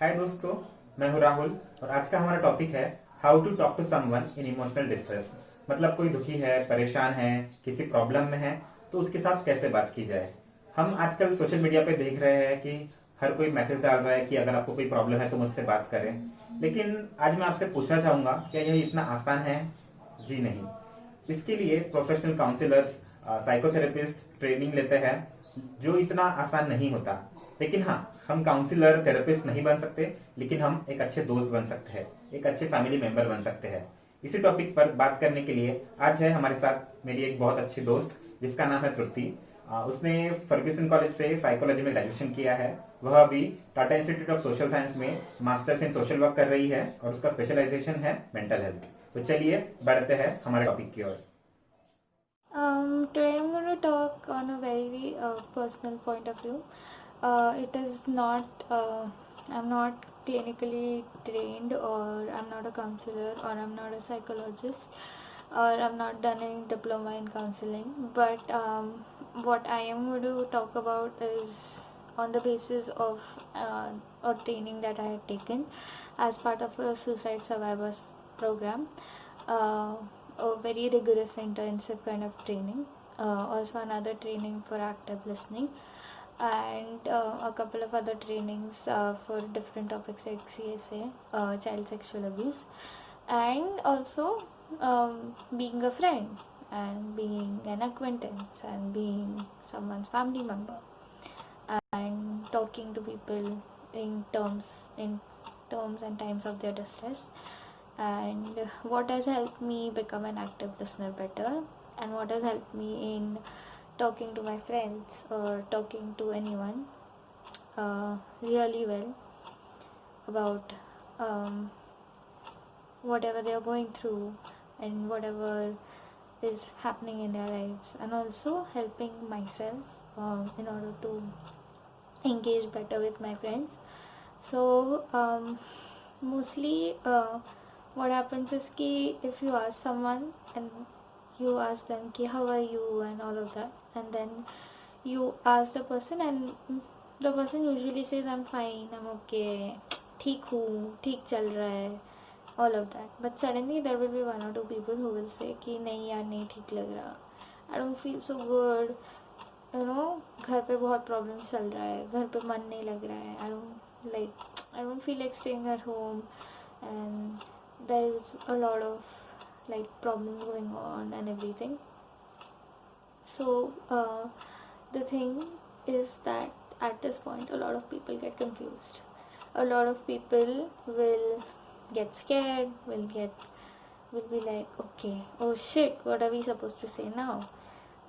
हाय दोस्तों, मैं हूं राहुल और आज का हमारा टॉपिक है how to talk to someone in emotional distress. मतलब कोई दुखी है, परेशान है, किसी प्रॉब्लम में है तो उसके साथ कैसे बात की जाए। हम आजकल सोशल मीडिया पे देख रहे हैं कि हर कोई मैसेज डाल रहा है कि अगर आपको कोई प्रॉब्लम है तो मुझसे बात करें। लेकिन आज मैं आपसे पूछना चाहूँगा, क्या यह इतना आसान है? जी नहीं। इसके लिए प्रोफेशनल काउंसलर्स, साइकोथेरेपिस्ट ट्रेनिंग लेते हैं, जो इतना आसान नहीं होता। लेकिन हाँ, हम काउंसलर थेरेपिस्ट नहीं बन सकते, लेकिन हम एक अच्छे दोस्त बन सकते हैं, एक अच्छे फैमिली मेंबर बन सकते हैं। इसी टॉपिक पर बात करने के लिए आज है हमारे साथ मेरी एक बहुत अच्छी दोस्त, जिसका नाम है तृप्ति। उसने फर्ग्यूसन कॉलेज से साइकोलॉजी में ग्रेजुएशन किया है। वह अभी Tata institute of social science में मास्टर्स इन सोशल वर्क कर रही है और उसका स्पेशलाइजेशन है मेंटल हेल्थ। तो चलिए बढ़ते हैं हमारे टॉपिक की ओर। Today I'm going to talk on a very personal point of view. It is not, I'm not clinically trained, or I'm not a counselor, or I'm not a psychologist, or I'm not done any diploma in counseling. But what I am going to talk about is on the basis of a training that I had taken as part of a suicide survivors program. Uh, a very rigorous intensive kind of training, also another training for active listening, and a couple of other trainings for different topics like CSA, child sexual abuse, and also being a friend and being an acquaintance and being someone's family member and talking to people in terms and times of their distress, and what has helped me become an active listener better, and what has helped me in talking to my friends or talking to anyone really well about whatever they are going through and whatever is happening in their lives, and also helping myself in order to engage better with my friends. So mostly what happens is ki if you ask someone and you ask them ki how are you and all of that, and then you ask the person and the person usually says I'm fine, I'm okay, ठीक हूँ, ठीक चल रहा है, all of that. But suddenly there will be one or two people who will say कि नहीं यार नहीं ठीक लग रहा, I don't feel so good, घर पे बहुत प्रॉब्लम चल रहा है, घर पे मन नहीं लग रहा है, I don't feel like staying at home, and there is a lot of like problems going on and everything. So the thing is that at this point a lot of people get confused, a lot of people will get scared, will be like, okay, oh shit, what are we supposed to say now?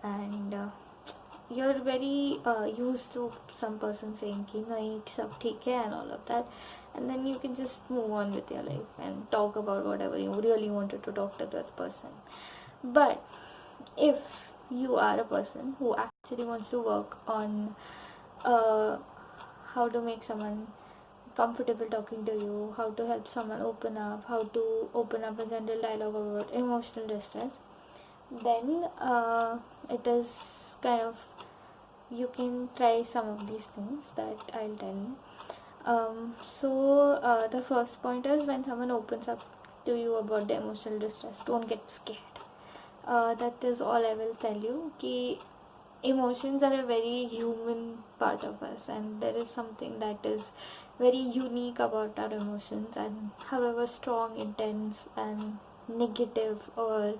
And you're very used to some person saying ki nahi sab theek hai and all of that, and then you can just move on with your life and talk about whatever you really wanted to talk to that person. But if you are a person who actually wants to work on uh, how to make someone comfortable talking to you, how to help someone open up, how to open up a general dialogue about emotional distress, then it is kind of, you can try some of these things that I'll tell you. So the first point is, when someone opens up to you about the emotional distress, don't get scared. That is all I will tell you. Ki emotions are a very human part of us, and there is something that is very unique about our emotions, and however strong, intense, and negative, or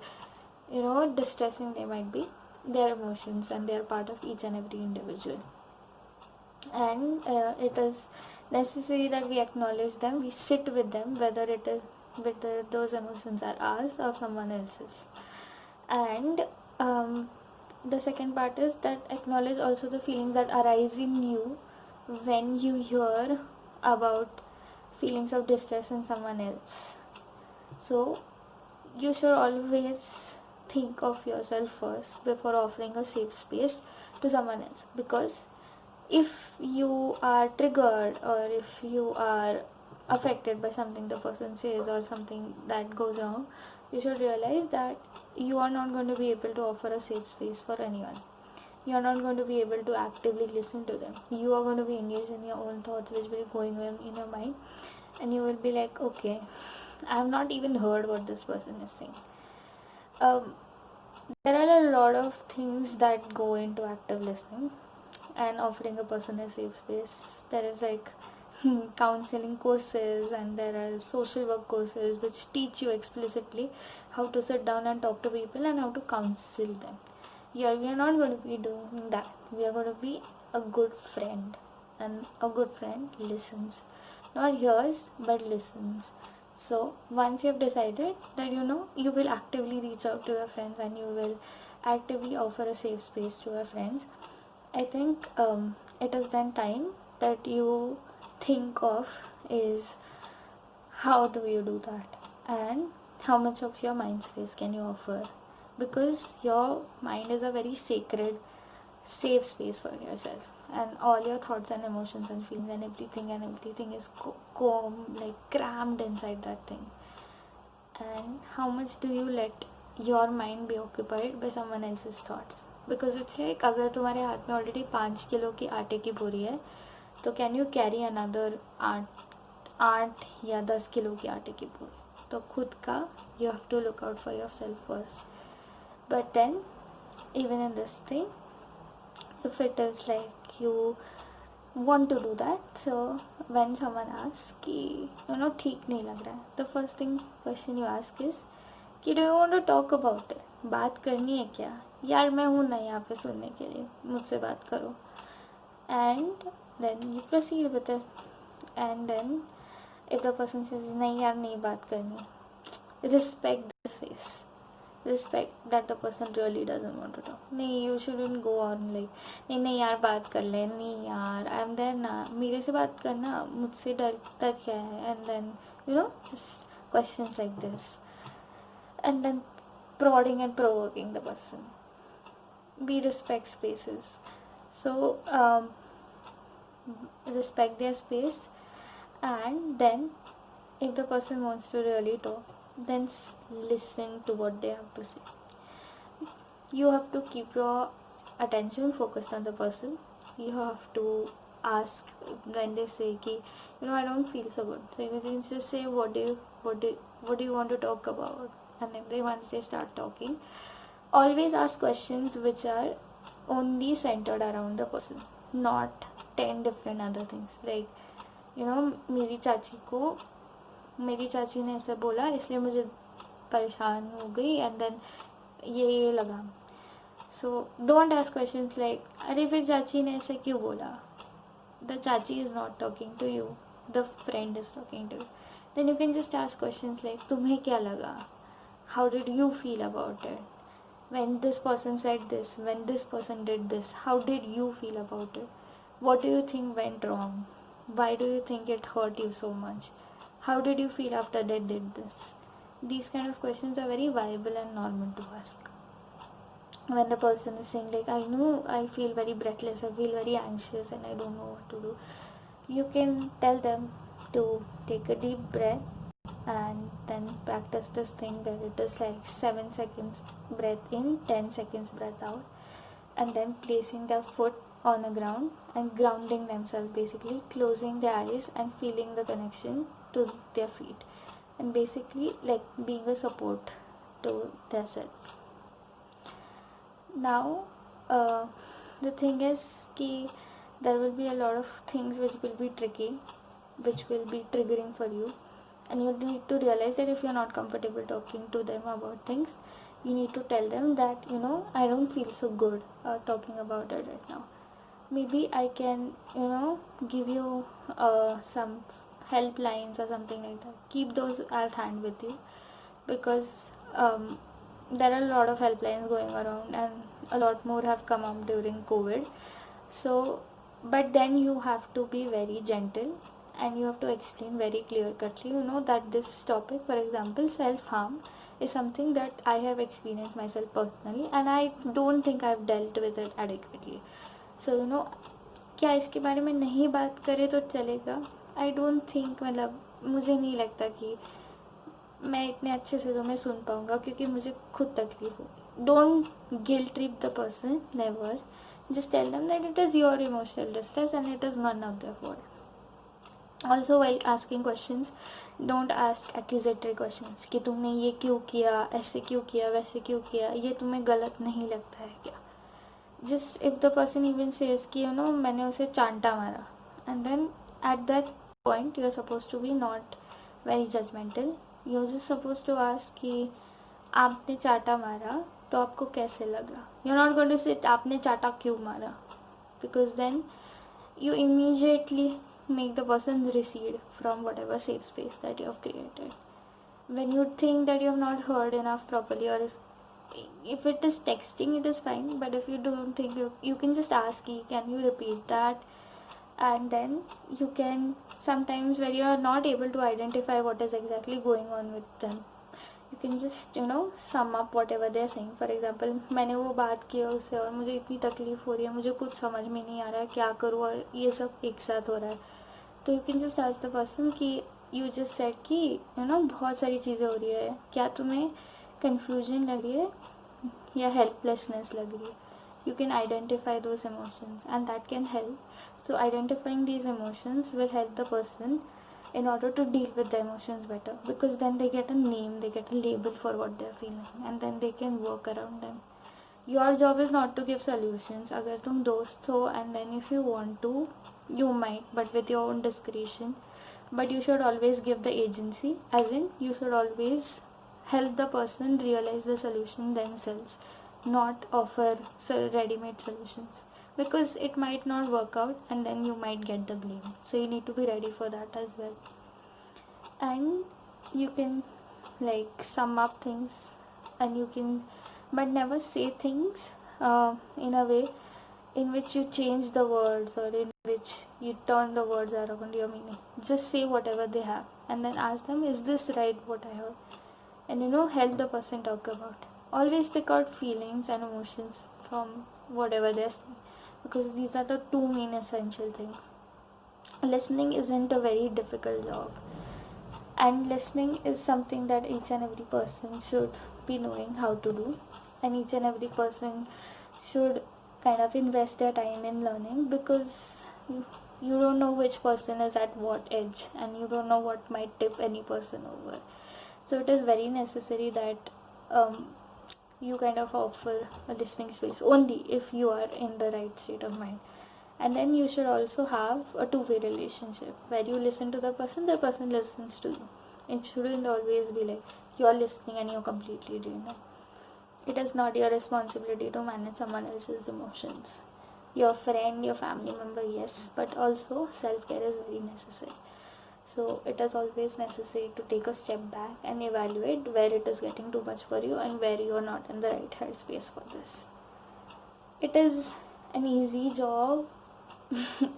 distressing they might be, their emotions, and they are part of each and every individual. And it is necessary that we acknowledge them, we sit with them, whether those emotions are ours or someone else's. And the second part is that acknowledge also the feelings that arise in you when you hear about feelings of distress in someone else. So you should always think of yourself first before offering a safe space to someone else, because if you are triggered, or if you are affected by something the person says or something that goes wrong, you should realize that you are not going to be able to offer a safe space for anyone. you're not going to be able to actively listen to them. You are going to be engaged in your own thoughts which will be going on in your mind, and you will be like, okay, I have not even heard what this person is saying. There are a lot of things that go into active listening and offering a person a safe space. There is like counseling courses, and there are social work courses which teach you explicitly how to sit down and talk to people and how to counsel them. Yeah, we are not going to be doing that. We are going to be a good friend, and a good friend listens, not hears but listens. So once you have decided that you will actively reach out to your friends and you will actively offer a safe space to your friends, I think it is then time that you think of is how do you do that, and how much of your mind space can you offer, because your mind is a very sacred safe space for yourself, and all your thoughts and emotions and feelings and everything is like crammed inside that thing. And how much do you let your mind be occupied by someone else's thoughts? Because it's like, अगर तुम्हारे हाथ में already 5 kilo की आटे की बोरी है, तो कैन यू कैरी अनदर 8 या 10 किलो की आटे की बोरी? तो खुद का you have to look out for yourself first. But then, even in this thing, if it is like you want to do that, so when someone asks कि ठीक नहीं लग रहा है, the first question you ask is कि do you want to talk about it? बात करनी है क्या? यार मैं हूँ ना यहाँ पे सुनने के लिए, मुझसे बात करो. And then you proceed with it. And then if the person says नहीं यार नहीं बात करनी, respect the space. Respect that the person really doesn't want to talk. नहीं, you shouldn't go on like नहीं यार बात कर ले, नहीं यार I am there ना, मेरे से बात करना, मुझसे डरता क्या है? And then just questions like this, and then prodding and provoking the person. We respect spaces, so respect their space. And then if the person wants to really talk, then listen to what they have to say. You have to keep your attention focused on the person. You have to ask when they say ki, I don't feel so good, so you can just say what do you want to talk about. And then once they start talking, always ask questions which are only centered around the person, not 10 different other things. Like मेरी चाची ने ऐसे बोला इसलिए मुझे परेशान हो गई, एंड देन ये लगा. So don't ask questions like अरे फिर चाची ने ऐसे क्यों बोला. The chachi is not talking to you, the friend is talking to you. Then you can just ask questions like तुम्हें क्या लगा, how did you feel about it, when this person said this, when this person did this, how did you feel about it, what do you think went wrong, why do you think it hurt you so much, how did you feel after they did this. These kind of questions are very viable and normal to ask. When the person is saying like I know I feel very breathless, I feel very anxious and I don't know what to do, you can tell them to take a deep breath and then practice this thing where it is like 7 seconds breath in, 10 seconds breath out, and then placing their foot on the ground and grounding themselves, basically closing their eyes and feeling the connection to their feet, and basically like being a support to their self. Now the thing is कि there will be a lot of things which will be tricky, which will be triggering for you, and you need to realize that if you're not comfortable talking to them about things, you need to tell them that I don't feel so good talking about it right now. Maybe I can give you some helplines or something like that. Keep those at hand with you, because there are a lot of helplines going around and a lot more have come up during COVID. So but then you have to be very gentle and you have to explain very clear cutly that this topic, for example self-harm, is something that I have experienced myself personally and I don't think I've dealt with it adequately. So क्या इसके बारे में नहीं बात करें तो चलेगा? I don't think, मतलब मुझे नहीं लगता कि मैं इतने अच्छे से तुम्हें सुन पाऊँगा क्योंकि मुझे खुद तकलीफ होगी. Don't guilt trip the person, never. Just tell them that it is your emotional distress and it is none of their fault. Also, while asking questions, don't ask accusatory questions कि तुमने ये क्यों किया, ऐसे क्यों किया, वैसे क्यों किया, ये तुम्हें गलत नहीं लगता है क्या. Just if the person even says कि मैंने उसे चांटा मारा, and then at that point you're supposed to be not very judgmental. You're just supposed to ask कि आपने चांटा मारा तो आपको कैसे लगा. You're not going to say आपने चांटा क्यों मारा, because then you immediately make the person recede from whatever safe space that you have created. When you think that you have not heard enough properly, or if it is texting, it is fine, but if you don't think, you can just ask, can you repeat that? And then you can, sometimes when you are not able to identify what is exactly going on with them, you can just sum up whatever they are saying. For example, मैंने वो बात की है उससे और मुझे इतनी तकलीफ़ हो रही है, मुझे कुछ समझ में नहीं आ रहा है क्या करूँ, और ये सब एक साथ हो रहा है. तो you can just ask the person कि यू जस्ट सेड कि बहुत सारी चीज़ें हो रही है, क्या तुम्हें कन्फ्यूजन लग रही है या हेल्पलेसनेस लग रही है. You can identify those emotions and that can help. So identifying these emotions will help the person in order to deal with the emotions better, because then they get a name, they get a label for what they're feeling, and then they can work around them. Your job is not to give solutions. अगर तुम दोस्त हो and then if you want to, you might, but with your own discretion. But you should always give the agency, as in you should always help the person realize the solution themselves, not offer ready-made solutions, because it might not work out and then you might get the blame. So you need to be ready for that as well. And you can sum up things, and you can, but never say things in a way in which you change the words or in which you turn the words around your meaning. Just say whatever they have and then ask them, is this right what I heard? And help the person talk about it. Always pick out feelings and emotions from whatever they're saying, because these are the two main essential things. Listening isn't a very difficult job, and listening is something that each and every person should be knowing how to do, and each and every person should kind of invest their time in learning, because you don't know which person is at what edge, and you don't know what might tip any person over. So it is very necessary that you kind of offer a listening space only if you are in the right state of mind. And then you should also have a two-way relationship where you listen to the person listens to you. It shouldn't always be like you're listening and you're completely doing it. It is not your responsibility to manage someone else's emotions. Your friend, your family member, yes, but also self-care is very necessary. So it is always necessary to take a step back and evaluate where it is getting too much for you and where you are not in the right headspace for this. It is an easy job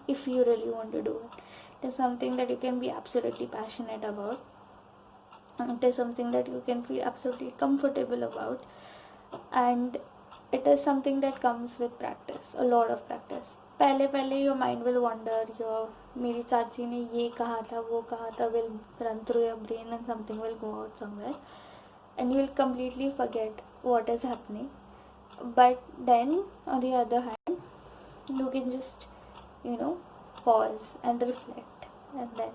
if you really want to do it. It is something that you can be absolutely passionate about. It is something that you can feel absolutely comfortable about, and it is something that comes with practice, a lot of practice. पहले your mind will wander, your मेरी चाची ने ये कहा था वो कहा था will run through your brain, and something will go out somewhere and you will completely forget what is happening. But then on the other hand, you can just pause and reflect, and then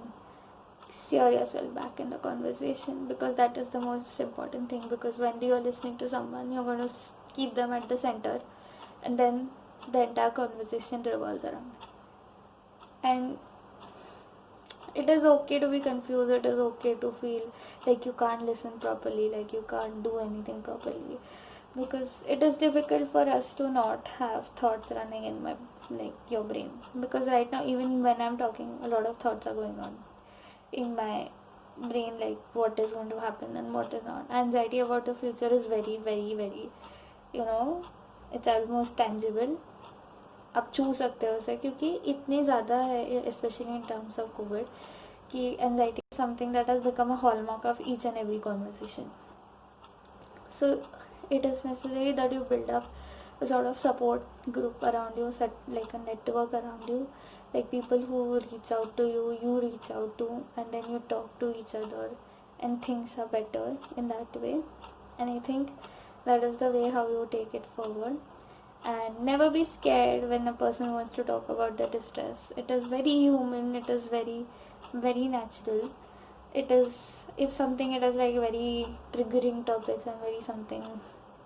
steer yourself back in the conversation, because that is the most important thing. Because when you are listening to someone, you're going to keep them at the center, and then the entire conversation revolves around it. And it is okay to be confused, it is okay to feel like you can't listen properly, like you can't do anything properly, because it is difficult for us to not have thoughts running in my your brain. Because right now, even when I'm talking, a lot of thoughts are going on in my brain, like what is going to happen and what is not. Anxiety about the future is very very very it's almost tangible. आप छू सकते हो उसे, क्योंकि इतनी ज़्यादा है, specially in terms of COVID, कि anxiety is something that has become a hallmark of each and every conversation. So it is necessary that you build up a sort of support group around you, set like a network around you, like people who reach out to you, you reach out to, and then you talk to each other, and things are better in that way. And I think that is the way how you take it forward. And never be scared when a person wants to talk about their distress. It is very human, it is very natural. It is, if something, it is like very triggering topics and very something,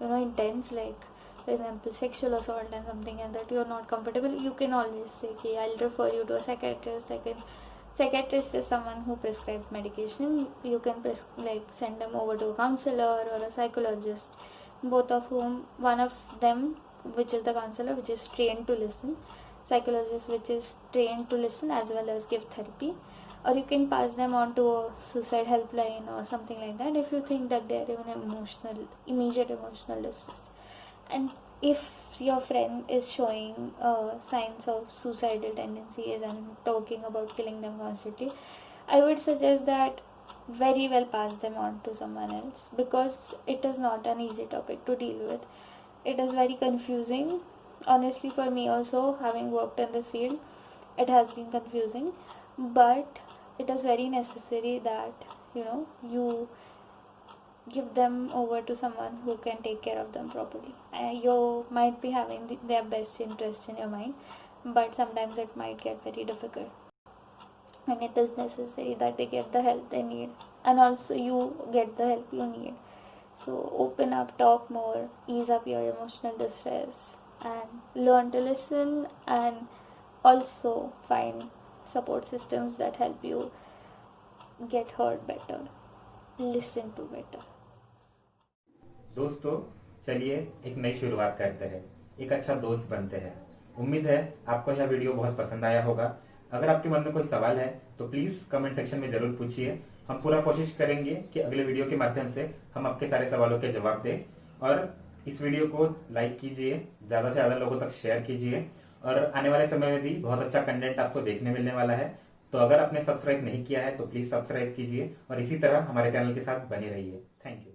intense, like for example sexual assault and something, and that you are not comfortable, you can always say, okay, I'll refer you to a psychiatrist. Psychiatrist is someone who prescribes medication. You can send them over to a counselor or a psychologist, both of whom, one of them, which is the counselor, which is trained to listen, psychologist, which is trained to listen as well as give therapy, or you can pass them on to a suicide helpline or something like that if you think that they are even immediate emotional distress. And if your friend is showing signs of suicidal tendencies and talking about killing them constantly, I would suggest that very well pass them on to someone else, because it is not an easy topic to deal with. It is very confusing. Honestly, for me also, having worked in this field, it has been confusing, but it is very necessary that you give them over to someone who can take care of them properly. You might be having their best interest in your mind, but sometimes it might get very difficult, and it is necessary that they get the help they need, and also you get the help you need. So open up, talk more, ease up your emotional distress, and learn to listen, and also find support systems that help you get heard better, listen to better. दोस्तों, चलिए एक नई शुरुआत करते हैं, एक अच्छा दोस्त बनते हैं। उम्मीद है आपको यह वीडियो बहुत पसंद आया होगा। अगर आपके मन में कोई सवाल है तो प्लीज कमेंट सेक्शन में जरूर पूछिए। हम पूरा कोशिश करेंगे कि अगले वीडियो के माध्यम से हम आपके सारे सवालों के जवाब दें। और इस वीडियो को लाइक कीजिए, ज्यादा से ज्यादा लोगों तक शेयर कीजिए, और आने वाले समय में भी बहुत अच्छा कंटेंट आपको देखने मिलने वाला है। तो अगर आपने सब्सक्राइब नहीं किया है तो प्लीज सब्सक्राइब कीजिए और इसी तरह हमारे चैनल के साथ बने रहिए। Thank you.